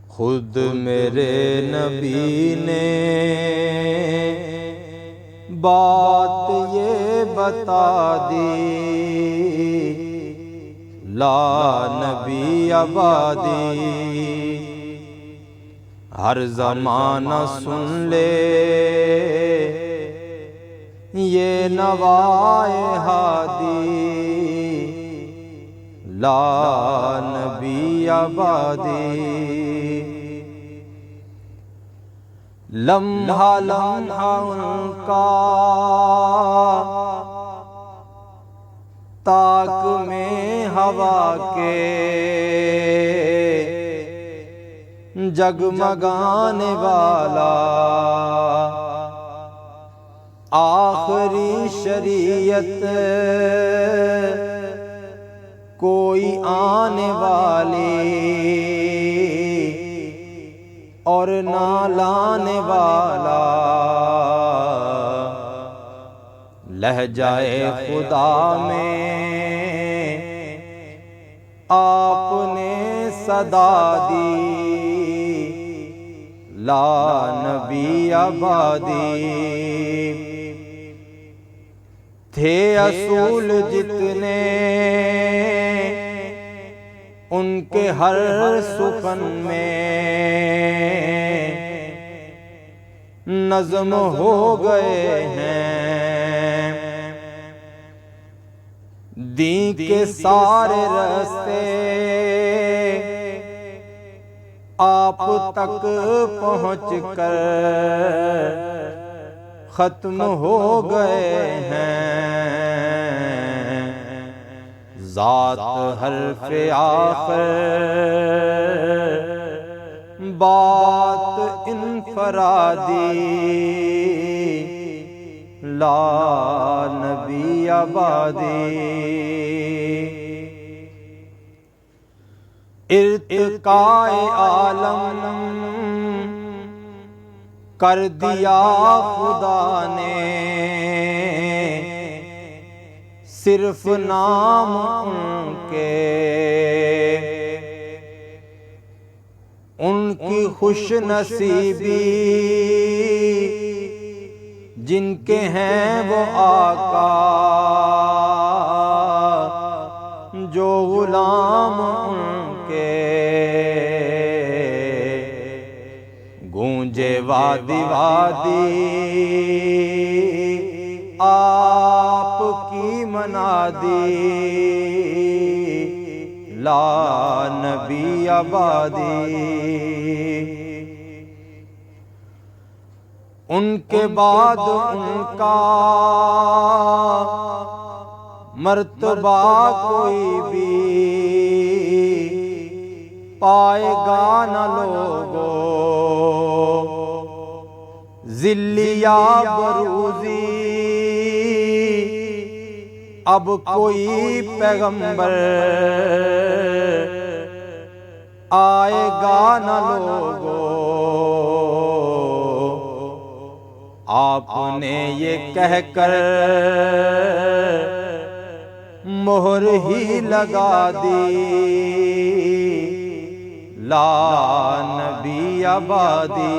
خود میرے نبی نے بات یہ بتا دی، لا نبی آبادی۔ ہر زمانہ سن لے یہ نوائے ہادی، لا نبی آبادی۔ لمحہ لمحہ ان کا طاق میں ہوا کے جگمگانے والا، آخری شریعت کوئی آنے والی اور نہ لانے والا، لہجہ خدا میں آپ نے صدا دی، لا نبی آبادی۔ تھے اصول جتنے ان کے ہر سخن میں نظم ہو گئے ہیں، دین کے سارے راستے آپ تک پہنچ کر ختم ہو گئے ہیں، ذات حرف آخر بات انفرادی، لا نبی آبادی۔ ارتقاء عالم کر دیا خدا نے، صرف نام ان کے، ان کی خوش نصیبی جن کے ہیں وہ آقا، جو غلام ان کے، گونجے وادی وادی آپ کی منادی، لا نبی آبادی۔ ان کے بعد ان کا مرتبہ کوئی بھی پائے گا نہ لوگو، ذل یا بروزی اب کوئی پیغمبر آئے گا نہ لوگو، آپ نے یہ کہہ کر مہر ہی لگا دی، لا نبی آبادی۔